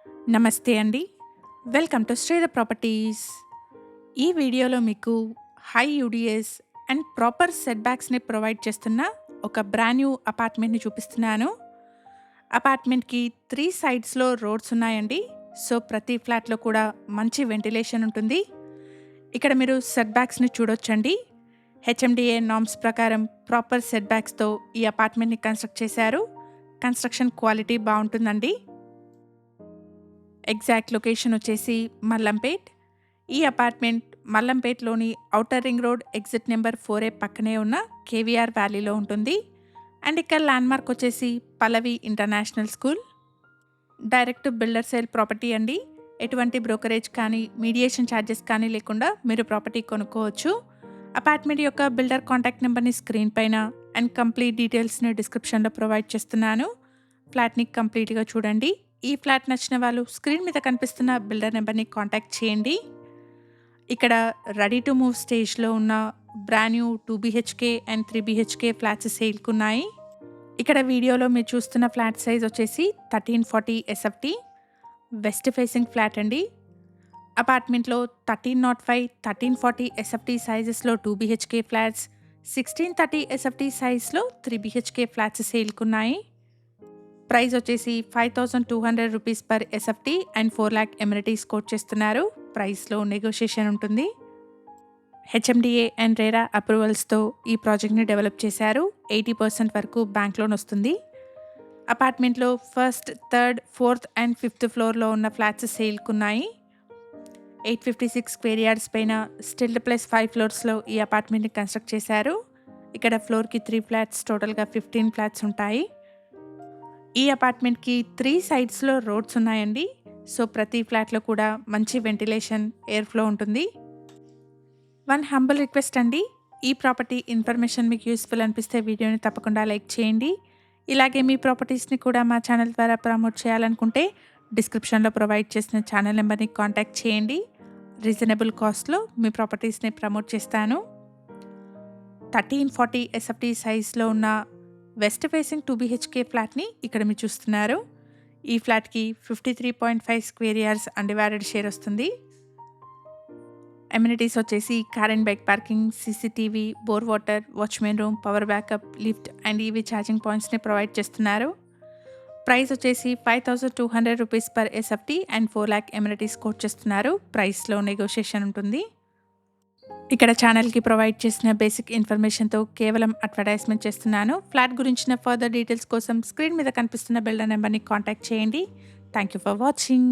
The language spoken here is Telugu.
నమస్తే అండి. Welcome to Sridhar properties. ఈ వీడియోలో మీకు high UDS and proper set బ్యాక్స్‌ని ప్రొవైడ్ చేస్తున్న ఒక బ్రాండ్ న్యూ అపార్ట్మెంట్‌ని చూపిస్తున్నాను. అపార్ట్మెంట్‌కి 3 సైడ్స్‌లో రోడ్స్ ఉన్నాయండి. సో, ప్రతి ఫ్లాట్‌లో కూడా మంచి వెంటిలేషన్ ఉంటుంది. ఇక్కడ మీరు సెట్ బ్యాక్స్‌ని చూడొచ్చండి. హెచ్ఎండిఏ నార్మ్స్ ప్రకారం ప్రాపర్ సెట్ బ్యాక్స్‌తో ఈ అపార్ట్మెంట్‌ని కన్‌స్ట్రక్ట్ చేశారు. కన్‌స్ట్రక్షన్ క్వాలిటీ బావుంటుందండి. ఎగ్జాక్ట్ లొకేషన్ వచ్చేసి మల్లంపేట్. ఈ అపార్ట్మెంట్ మల్లంపేట్‌లోని outer ring road exit number 4A పక్కనే ఉన్న కేవీఆర్ వ్యాలీలో ఉంటుంది. అండ్ ఇక్కడ ల్యాండ్‌మార్క్ వచ్చేసి Pallavi international school. Direct builder sale property అండి. ఎటువంటి బ్రోకరేజ్ కానీ, మీడియేషన్ ఛార్జెస్ కానీ లేకుండా మీరు ప్రాపర్టీ కొనుక్కోవచ్చు. అపార్ట్మెంట్ యొక్క బిల్డర్ కాంటాక్ట్ నెంబర్‌ని స్క్రీన్ పైన అండ్ కంప్లీట్ డీటెయిల్స్‌ని డిస్క్రిప్షన్‌లో ప్రొవైడ్ చేస్తున్నాను. ఫ్లాట్‌ని కంప్లీట్‌గా చూడండి. ఈ ఫ్లాట్ నచ్చిన వాళ్ళు స్క్రీన్ మీద కనిపిస్తున్న బిల్డర్ నెంబర్‌ని కాంటాక్ట్ చేయండి. ఇక్కడ రెడీ టు మూవ్ స్టేజ్‌లో ఉన్న brand new 2 BHK and 3 BHK flats సేల్‌కున్నాయి. ఇక్కడ వీడియోలో మీరు చూస్తున్న ఫ్లాట్ సైజ్ వచ్చేసి 1340 SFT వెస్ట్ ఫేసింగ్ ఫ్లాట్ అండి. అపార్ట్మెంట్‌లో 1305, 1340 SFT సైజెస్‌లో 2 BHK ఫ్లాట్స్, 1630 SFT సైజ్‌లో 3 BHK ఫ్లాట్స్ సేల్‌కున్నాయి. ప్రైస్ వచ్చేసి 5200 rupees per SFT and 4 lakh amenities quote చేస్తున్నారు. ప్రైస్లో నెగోషియేషన్ ఉంటుంది. హెచ్ఎండిఏ అండ్ రేరా అప్రూవల్స్తో ఈ ప్రాజెక్ట్ని డెవలప్ చేశారు. 80% వరకు బ్యాంక్ లోన్ వస్తుంది. అపార్ట్మెంట్లో first, third, fourth and fifth ఫ్లోర్లో ఉన్న ఫ్లాట్స్ సేల్కున్నాయి. 856 స్క్వేర్ యార్డ్స్ పైన స్టిల్డ్ ప్లస్ 5 ఫ్లోర్స్లో ఈ అపార్ట్మెంట్ని కన్స్ట్రక్ట్ చేశారు. ఇక్కడ ఫ్లోర్కి 3 ఫ్లాట్స్, టోటల్గా 15 ఫ్లాట్స్ ఉంటాయి. ఈ అపార్ట్మెంట్‌కి 3 సైడ్స్‌లో రోడ్స్ ఉన్నాయండి. సో, ప్రతి ఫ్లాట్‌లో కూడా మంచి వెంటిలేషన్, ఎయిర్ ఫ్లో ఉంటుంది. వన్ హంబుల్ రిక్వెస్ట్ అండి. ఈ ప్రాపర్టీ ఇన్ఫర్మేషన్ మీకు యూస్‌ఫుల్ అనిపిస్తే వీడియోని తప్పకుండా లైక్ చేయండి. ఇలాగే మీ ప్రాపర్టీస్‌ని కూడా మా ఛానల్ ద్వారా ప్రమోట్ చేయాలనుకుంటే డిస్క్రిప్షన్‌లో ప్రొవైడ్ చేసిన ఛానల్ నెంబర్‌ని కాంటాక్ట్ చేయండి. రీజనబుల్ కాస్ట్‌లో మీ ప్రాపర్టీస్‌ని ప్రమోట్ చేస్తాను. 1340 SFT సైజ్‌లో ఉన్న వెస్ట్ ఫేసింగ్ 2 BHK ఫ్లాట్‌ని ఇక్కడ మీరు చూస్తున్నారు. ఈ ఫ్లాట్‌కి 53.5 స్క్వేర్ యార్డ్స్ అన్‌డివైడెడ్ షేర్ వస్తుంది. అమ్యూనిటీస్ వచ్చేసి car and bike parking, CCTV, bore water, watchman room, power backup, lift and EV charging పాయింట్స్‌ని ప్రొవైడ్ చేస్తున్నారు. ప్రైస్ వచ్చేసి 5200 rupees per SFT and 4 lakh amenities quote చేస్తున్నారు. ప్రైస్లో నెగోషియేషన్ ఉంటుంది. ఇక్కడ ఛానల్‌కి ప్రొవైడ్ చేసిన బేసిక్ ఇన్ఫర్మేషన్‌తో కేవలం అడ్వర్టైజ్మెంట్ చేస్తున్నాను. ఫ్లాట్ గురించిన ఫర్దర్ డీటెయిల్స్ కోసం స్క్రీన్ మీద కనిపిస్తున్న బిల్డర్ నెంబర్‌ని కాంటాక్ట్ చేయండి. Thank you for watching.